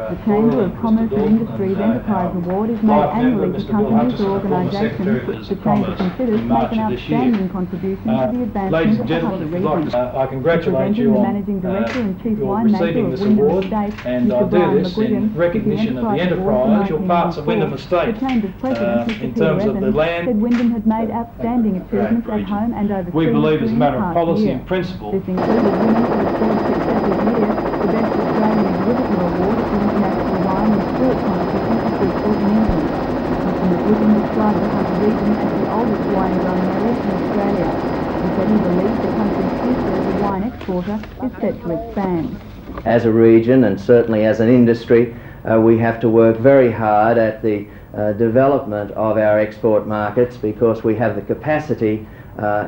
The Chamber of Commerce and Industry's Enterprise Award is made annually to companies or organisations which the Chamber considers make an outstanding contribution to the advancement of the Hunter region. I congratulate you the on Managing Director and Chief receiving Winemaker this of Wyndham award, Estate, and I Mr. do Brian this McGuigan, in recognition of the enterprise, your parts of Wyndham Estate. The Chamber's President, Mr. in Peter terms of the Evans, land. said Wyndham had made outstanding achievements at home and overseas. We believe as a matter of policy year. and principle. This included winning for the third successive year the Best Australian Exhibitor Award at the International Wine and Spirit Competition at Bristol in England. Mr. McGuigan described the Hunter region as the oldest wine-growing area in Australia. He said he believes the country's future as a wine exporter is set to expand. As a region, and certainly as an industry, we have to work very hard at the development of our export markets, because we have the capacity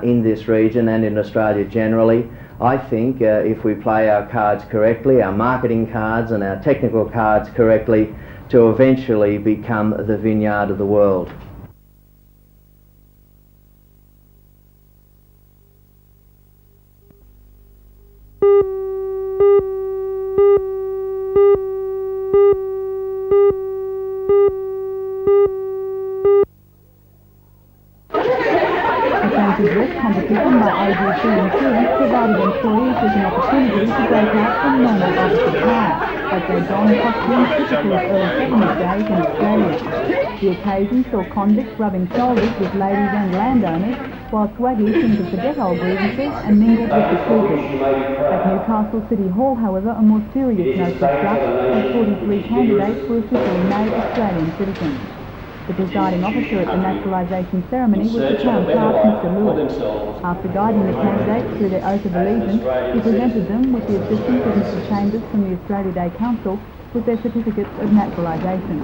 in this region and in Australia generally. I think if we play our cards correctly, our marketing cards and our technical cards correctly, to eventually become the vineyard of the world. Address competition by AGC Insurance provided employees with an opportunity to break out from normal office attire, as they donned costumes typical of early settlement days in Australia. The occasion saw convicts rubbing shoulders with ladies and landowners, while swaggies seemed to forget old grievances and mingled with the troopers. At Newcastle City Hall, however, a more serious note was struck, as 43 candidates were officially made Australian citizens. The presiding officer at the naturalisation ceremony was the Crown Clerk, Mr. Lewis. After guiding the candidates through their oath of allegiance, he presented them, with the assistance of Mr. Chambers from the Australia Day Council, with their certificates of naturalisation.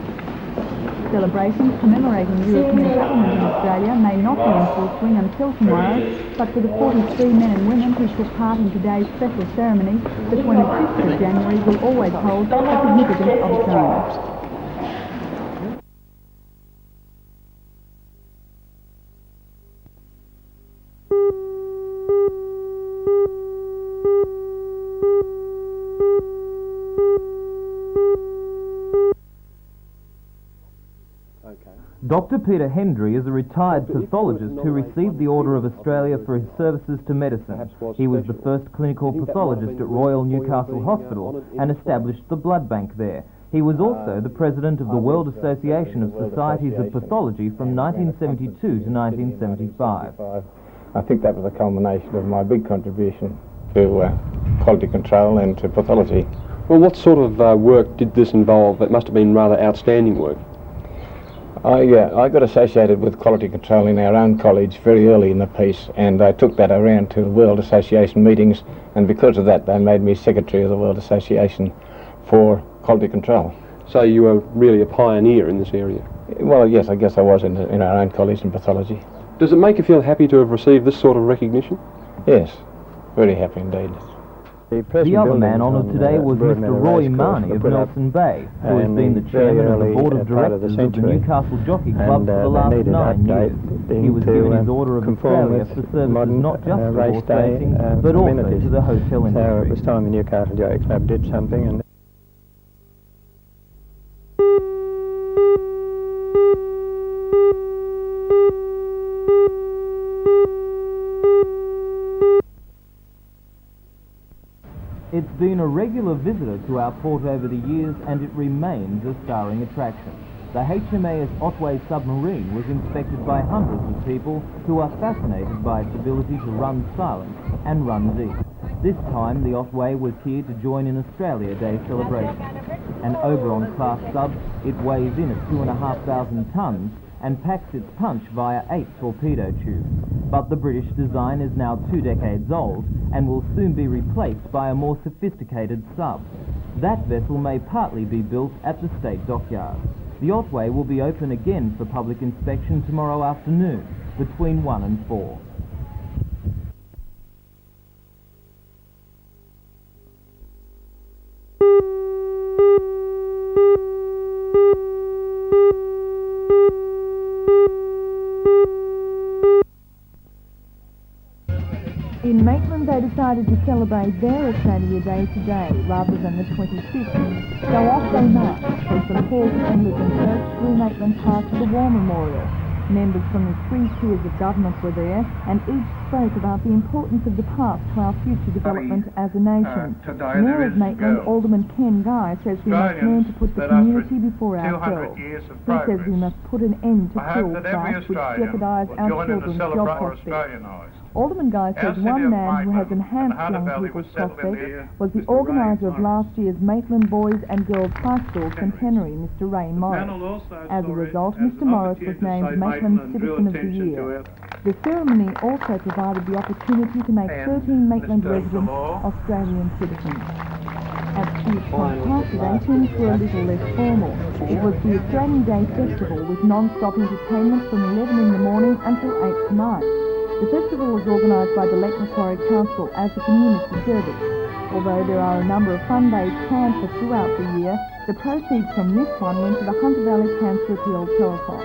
Celebrations commemorating European settlement in Australia may not be in full swing until tomorrow, but for the 43 men and women who took part in today's special ceremony, the 25th of January will always hold a significance of its own. Dr. Peter Hendry is a retired pathologist who received the Order of Australia for his services to medicine. He was the first clinical pathologist at Royal Newcastle Hospital and established the blood bank there. He was also the president of the World Association of Societies of Pathology from 1972 to 1975. I think that was a culmination of my big contribution to quality control and to pathology. Well, what sort of work did this involve? It must have been rather outstanding work. I got associated with quality control in our own college very early in the piece, and I took that around to World Association meetings, and because of that they made me secretary of the World Association for quality control. So you were really a pioneer in this area? Well, yes, I guess I was in our own college in pathology. Does it make you feel happy to have received this sort of recognition? Yes, very happy indeed. The other man honoured today was Mr. Roy Marnie of Nelson Bay, who has been the chairman of the board of directors of the Newcastle Jockey Club for the last 9 years. He was given his Order of Australia for services not just to horse racing, but also to the hotel industry. So it was time the Newcastle Jockey Club did something. And It's been a regular visitor to our port over the years, and it remains a starring attraction. The HMAS Otway submarine was inspected by hundreds of people who are fascinated by its ability to run silent and run deep. This time the Otway was here to join in Australia Day celebration. An Oberon-class sub, it weighs in at 2,500 tonnes and packs its punch via 8 torpedo tubes. But the British design is now 2 decades old and will soon be replaced by a more sophisticated sub. That vessel may partly be built at the State Dockyard. The Otway will be open again for public inspection tomorrow afternoon between 1 and 4. In Maitland, they decided to celebrate their Australia Day today rather than the 25th. So off they marched from St Paul's Anglican Church through Maitland Park to the War Memorial. Members from the three tiers of government were there, and each spoke about the importance of the past to our future development as a nation. Mayor of Maitland, Alderman Ken Guy, says we must learn to put the community before ourselves. He says we must put an end to cruel strikes which jeopardise our children's job prospects. Alderman Guy says one man who has enhanced young people's prospects was the organiser of last year's Maitland Boys and Girls High School centenary, Mr Ray Morris. As a result, Mr Morris was named Maitland Citizen of the Year. The ceremony also provided the opportunity to make 13 Maitland residents Australian citizens. At Strait Park today, things were a little less formal. It was the Australian Day Festival with non-stop entertainment from 11 in the morning until 8 tonight. The festival was organised by the Lake Macquarie Council as a community service. Although there are a number of fun days planned for throughout the year, the proceeds from this one went to the Hunter Valley Cancer Appeal Telethon.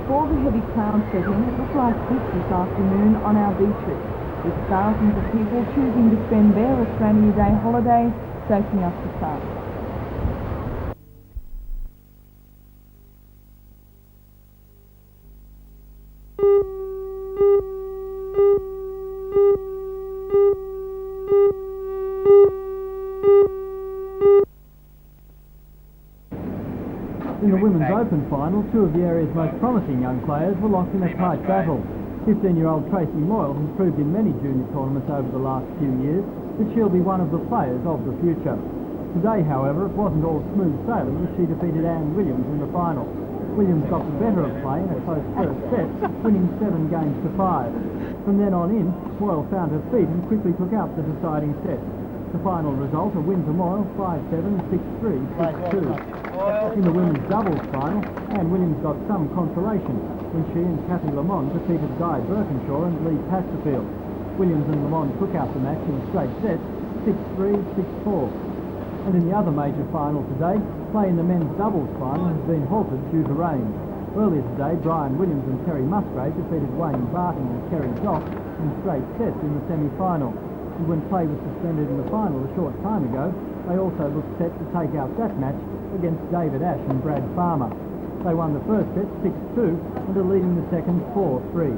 Before the heavy clouds set in, it was like this afternoon on our beaches, with thousands of people choosing to spend their Australia Day holiday soaking up the sun. In the Women's Open final, two of the area's most promising young players were locked in a tight battle. 15-year-old Tracy Moyle has proved in many junior tournaments over the last few years that she'll be one of the players of the future. Today, however, it wasn't all smooth sailing as she defeated Anne Williams in the final. Williams got the better of play in a close first set, winning 7 games to 5. From then on in, Moyle found her feet and quickly took out the deciding set. The final result, a win to Moyle, 5-7, 6-3, 6-2. In the women's doubles final, Anne Williams got some consolation when she and Kathy Lamont defeated Guy Birkinshaw and Lee Pasterfield. Williams and Lamont took out the match in straight sets, 6-3, 6-4. And in the other major final today, play in the men's doubles final has been halted due to rain. Earlier today, Brian Williams and Terry Musgrave defeated Wayne Barton and Kerry Jock in straight sets in the semi-final. And when play was suspended in the final a short time ago, they also looked set to take out that match against David Ash and Brad Farmer. They won the first set 6-2 and are leading the second 4-3.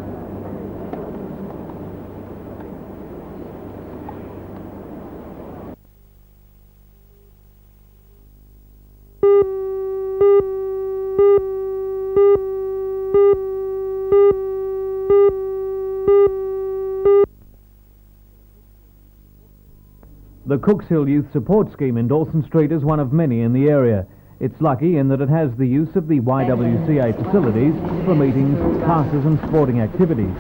The Cooks Hill Youth Support Scheme in Dawson Street is one of many in the area. It's lucky in that it has the use of the YWCA facilities for meetings, classes and sporting activities.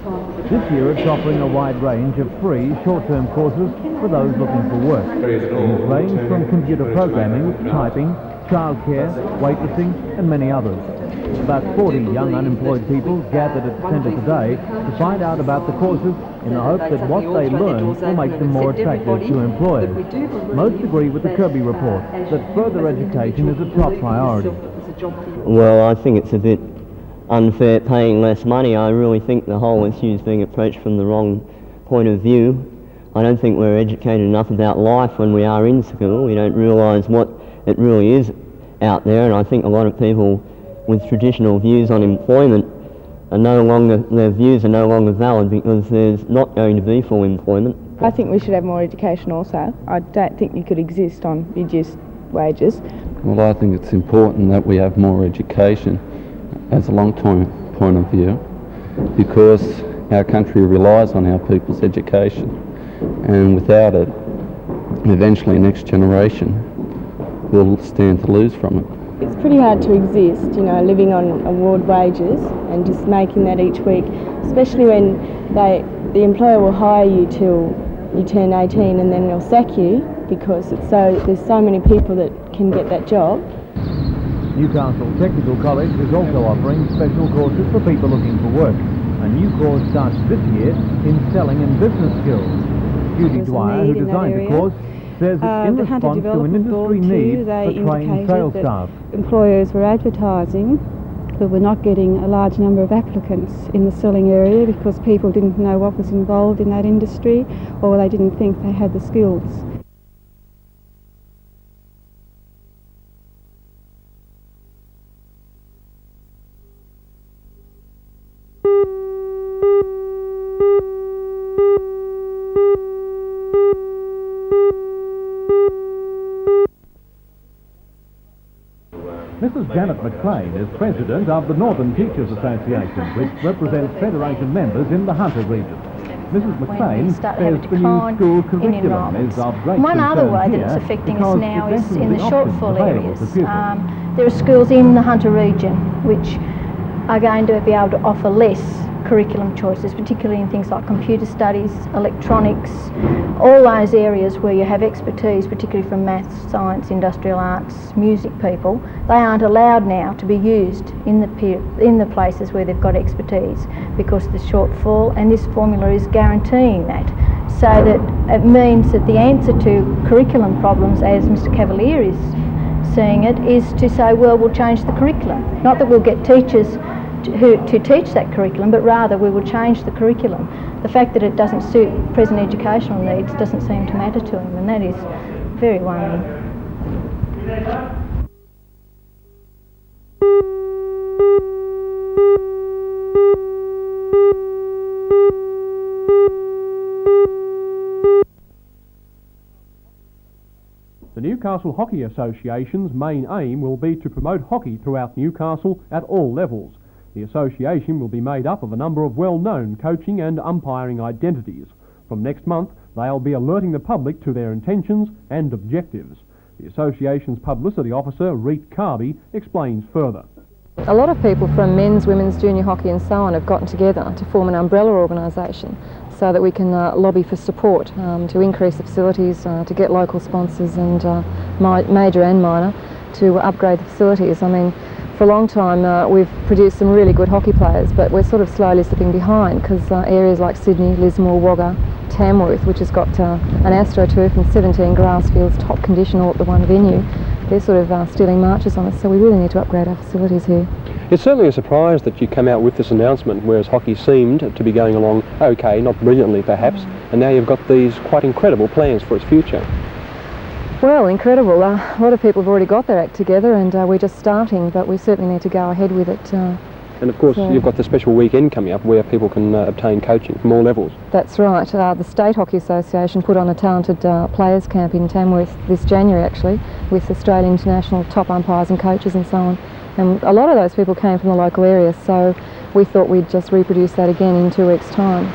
This year it's offering a wide range of free short-term courses for those looking for work. These range from computer programming, typing, childcare, weightlifting and many others. About 40 young unemployed people gathered at the centre today to find out about the courses in the hope that what they learn will make them more attractive to employers. Most agree with the Kirby report that further education is a top priority. Well, I think it's a bit unfair paying less money. I really think the whole issue is being approached from the wrong point of view. I don't think we're educated enough about life when we are in school. We don't realise what it really is out there, and I think a lot of people with traditional views on employment are their views are no longer valid because there's not going to be full employment. I think we should have more education also. I don't think you could exist on reduced wages. Well, I think it's important that we have more education as a long-term point of view because our country relies on our people's education, and without it, eventually next generation will stand to lose from it. It's pretty hard to exist, living on award wages and just making that each week, especially when the employer will hire you till you turn 18 and then they'll sack you because there's so many people that can get that job. Newcastle Technical College is also offering special courses for people looking for work. A new course starts this year in selling and business skills. Judy Dwyer, who designed the course, says it's in response to an industry need for trained sales staff. Employers were advertising but we're not getting a large number of applicants in the selling area because people didn't know what was involved in that industry, or they didn't think they had the skills. Mrs. Janet McLean is president of the Northern Teachers Association, which represents Federation members in the Hunter region. Mrs. McLean says the new school curriculum is of great concern. One other way that it's affecting us now is in the shortfall areas. There are schools in the Hunter region which are going to be able to offer less curriculum choices, particularly in things like computer studies, electronics, all those areas where you have expertise, particularly from maths, science, industrial arts, music people. They aren't allowed now to be used in the places where they've got expertise because of the shortfall, and this formula is guaranteeing that. So that it means that the answer to curriculum problems, as Mr. Cavalier is seeing it, is to say, well, we'll change the curriculum. Not that we'll get teachers to teach that curriculum, but rather we will change the curriculum. The fact that it doesn't suit present educational needs doesn't seem to matter to him, and that is very worrying. The Newcastle Hockey Association's main aim will be to promote hockey throughout Newcastle at all levels. The association will be made up of a number of well-known coaching and umpiring identities. From next month, they'll be alerting the public to their intentions and objectives. The association's publicity officer, Reet Carby, explains further. A lot of people from men's, women's, junior hockey and so on have gotten together to form an umbrella organisation so that we can lobby for support to increase the facilities, to get local sponsors and major and minor to upgrade the facilities. I mean, for a long time we've produced some really good hockey players, but we're sort of slowly slipping behind because areas like Sydney, Lismore, Wagga, Tamworth, which has got an AstroTurf and 17 grass fields, top condition all at the one venue, they're sort of stealing marches on us, so we really need to upgrade our facilities here. It's certainly a surprise that you come out with this announcement, whereas hockey seemed to be going along okay, not brilliantly perhaps, and now you've got these quite incredible plans for its future. Well, incredible. A lot of people have already got their act together, and we're just starting, but we certainly need to go ahead with it. And of course, you've got the special weekend coming up where people can obtain coaching from all levels. That's right. The State Hockey Association put on a talented players camp in Tamworth this January, actually, with Australian international top umpires and coaches and so on. And a lot of those people came from the local area, so we thought we'd just reproduce that again in 2 weeks' time.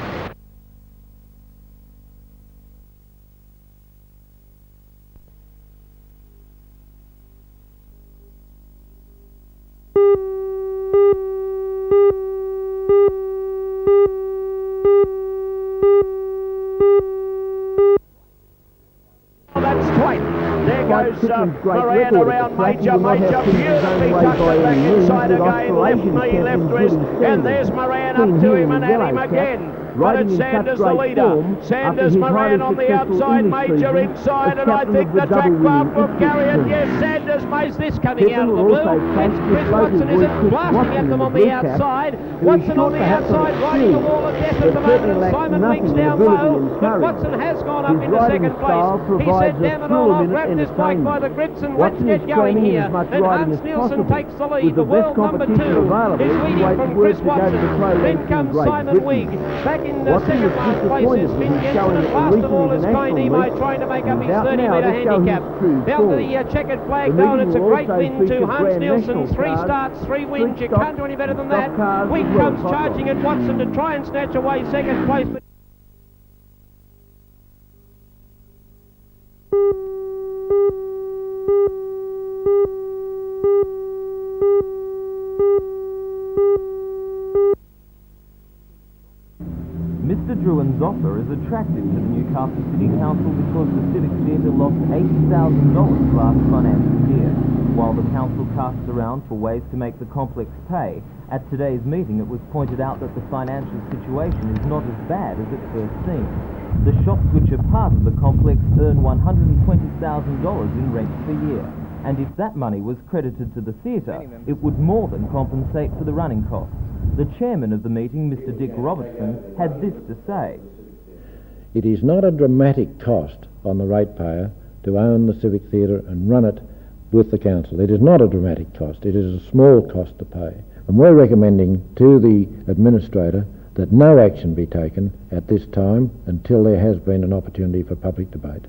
Moran around Major, beautifully tucked it back inside again, left knee, left wrist, and there's Moran up to him and at him again. But it's Sanders the leader. Sanders, Moran on the outside, Major inside, and I think the track bar from Gary, and yes, Sanders makes this coming out of the blue. Chris Watson isn't blasting at them on the outside. Watson on the outside, riding the wall of death at the moment. Simon Weeks down low, but Watson has gone up into second place. He said, damn it all, I'll grab this bike by the grips and let's get going here. And Hans Nielsen takes the lead. The world number 2 is leading from Chris Watson. Then comes Simon Weeks. Back in the second last place is Finn Jensen, and last of all is Kai Nimai trying to make up his 30-metre handicap. Down to the checkered flag though, and it's a great win to Hans Nielsen. 3 starts, 3 wins. You can't do any better than that. Week comes charging at Watson to try and snatch away second place. Mr. Druin's offer is attractive to the Newcastle City Council because the Civic Theatre lost $80,000 last financial year. While the council casts around for ways to make the complex pay, at today's meeting it was pointed out that the financial situation is not as bad as it first seemed. The shops which are part of the complex earn $120,000 in rent per year, and if that money was credited to the theatre, it would more than compensate for the running costs. The chairman of the meeting, Mr. Dick Robertson, had this to say. It is not a dramatic cost on the ratepayer to own the Civic Theatre and run it with the council. It is not a dramatic cost. It is a small cost to pay. And we're recommending to the administrator that no action be taken at this time until there has been an opportunity for public debate.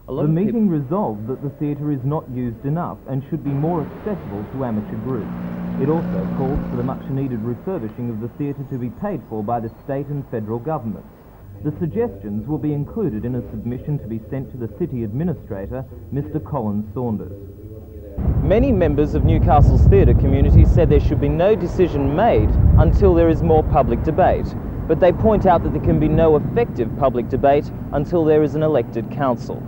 The meeting resolved that the theatre is not used enough and should be more accessible to amateur groups. It also called for the much-needed refurbishing of the theatre to be paid for by the state and federal governments. The suggestions will be included in a submission to be sent to the City Administrator, Mr. Colin Saunders. Many members of Newcastle's theatre community said there should be no decision made until there is more public debate, but they point out that there can be no effective public debate until there is an elected council.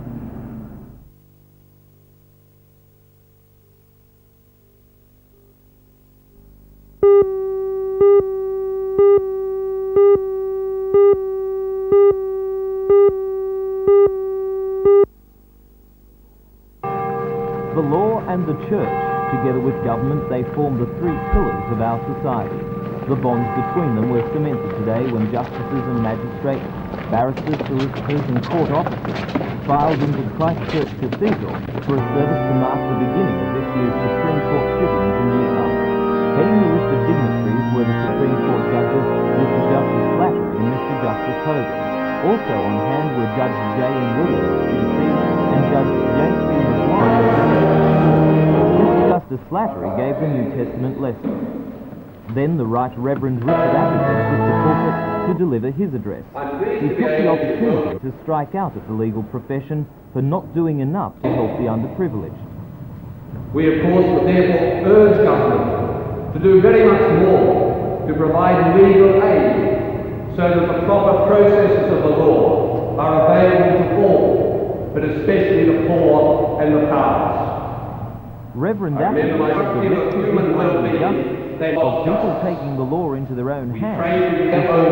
The law and the church, together with government, they form the three pillars of our society. The bonds between them were cemented today when justices and magistrates, barristers, solicitors and court officers filed into Christchurch Cathedral for a service to mark the beginning of this year's Supreme Court sittings in Newcastle. Heading the list of dignitaries were the Supreme Court judges Mr. Justice Slattery and Mr. Justice Hogan. Also on hand were Judge J.M. Williams, QC, and Judge J.C. Mr. Justice Slattery gave the New Testament lesson. Then the Right Reverend Richard Atherton took the pulpit to deliver his address. He took the opportunity to strike out at the legal profession for not doing enough to help the underprivileged. We, of course, would therefore urge government to do very much more to provide legal aid so that the proper processes of the law are available to all, but especially the poor and the powerless. Reverend Atherton said the risk of human well-being of people taking the law into their own hands is too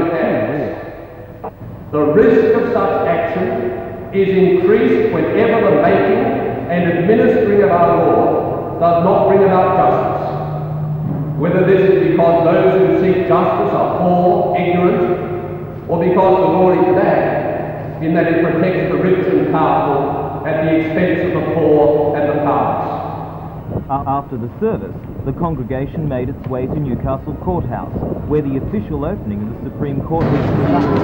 real. The risk of such action is increased whenever the making and administering of our law does not bring about justice. Whether this is because those who seek justice are poor, ignorant, or because the law is bad, in that it protects the rich and powerful at the expense of the poor and the powerless. After the service, the congregation made its way to Newcastle Courthouse, where the official opening of the Supreme Court was conducted.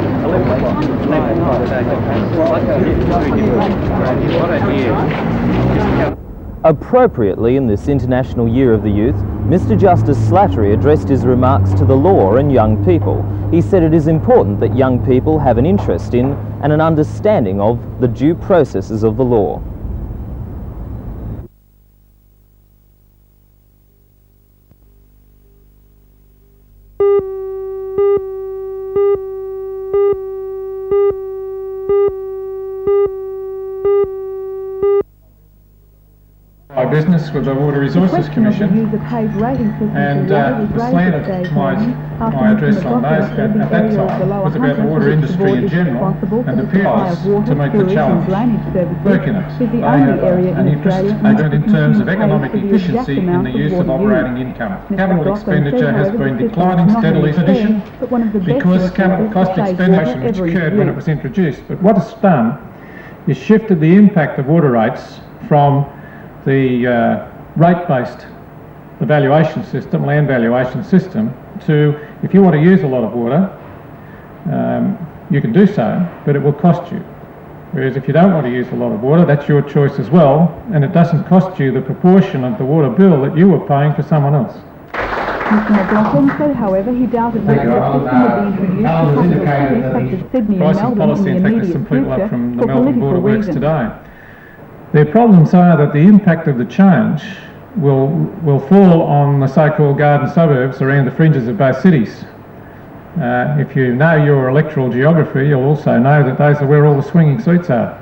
Appropriately, in this International Year of the Youth, Mr. Justice Slattery addressed his remarks to the law and young people. He said it is important that young people have an interest in and an understanding of the due processes of the law. Business with the Water Resources Commission, and the slant of my address on those at that time was about the water industry in general and the peers to make the challenge work in it. They have an interest in terms of economic efficiency in the use of operating income. Capital expenditure has been declining steadily in addition because capital cost expenditure which occurred when it was introduced. But what it's done is shifted the impact of water rates from the rate-based evaluation system, land valuation system, to if you want to use a lot of water, you can do so, but it will cost you. Whereas if you don't want to use a lot of water, that's your choice as well, and it doesn't cost you the proportion of the water bill that you were paying for someone else. Mr. McLaughlin said, however, he doubted whether the system would be introduced to cities such as Sydney and Melbourne in the immediate future from the for Melbourne political Board of Works reasons. today. Their problems are that the impact of the change will fall on the so-called garden suburbs around the fringes of both cities. If you know your electoral geography, you'll also know that those are where all the swinging seats are.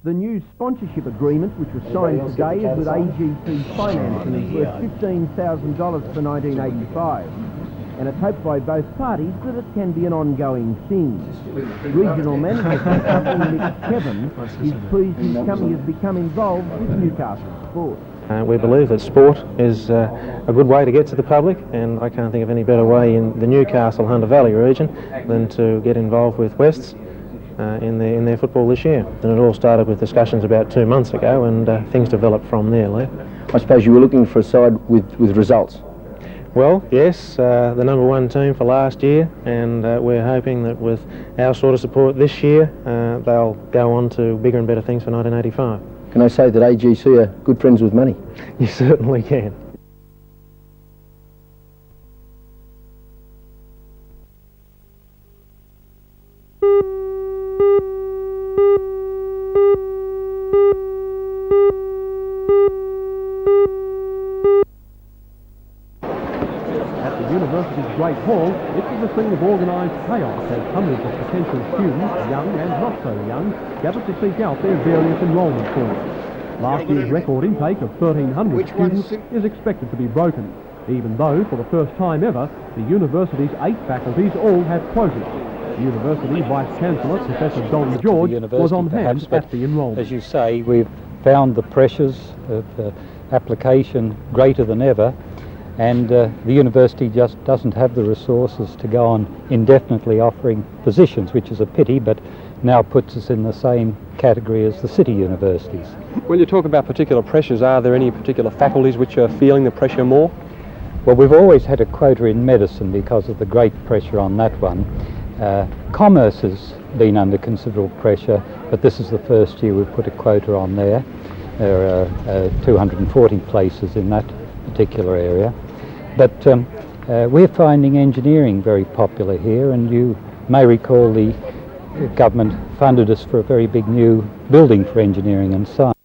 The new sponsorship agreement, which was signed today, is with AGC Finance and is worth $15,000 for 1985. And it's hoped by both parties that it can be an ongoing thing. Regional manager for the company, Nick Kevin, is pleased his company has become involved with Newcastle sport. We believe that sport is a good way to get to the public, and I can't think of any better way in the Newcastle Hunter Valley region than to get involved with Wests in their football this year. And it all started with discussions about 2 months ago, and things developed from there, Lee. I suppose you were looking for a side with results? Well, yes, the #1 team for last year, and we're hoping that with our sort of support this year, they'll go on to bigger and better things for 1985. Can I say that AGC are good friends with money? You certainly can. University's Great Hall, it was a scene of organised chaos as hundreds of potential students, young and not so young, gathered to seek out their various enrolment forms. Last year's record intake of 1,300 students is expected to be broken, even though for the first time ever, the university's 8 faculties all have quotas. The University Vice-Chancellor, Professor Don George, was on hand at the enrolment. As you say, we've found the pressures of application greater than ever, and the university just doesn't have the resources to go on indefinitely offering positions, which is a pity, but now puts us in the same category as the city universities. When you talk about particular pressures, are there any particular faculties which are feeling the pressure more? Well, we've always had a quota in medicine because of the great pressure on that one. Commerce has been under considerable pressure, but this is the first year we've put a quota on there. There are 240 places in that particular area. But we're finding engineering very popular here, and you may recall the government funded us for a very big new building for engineering and science.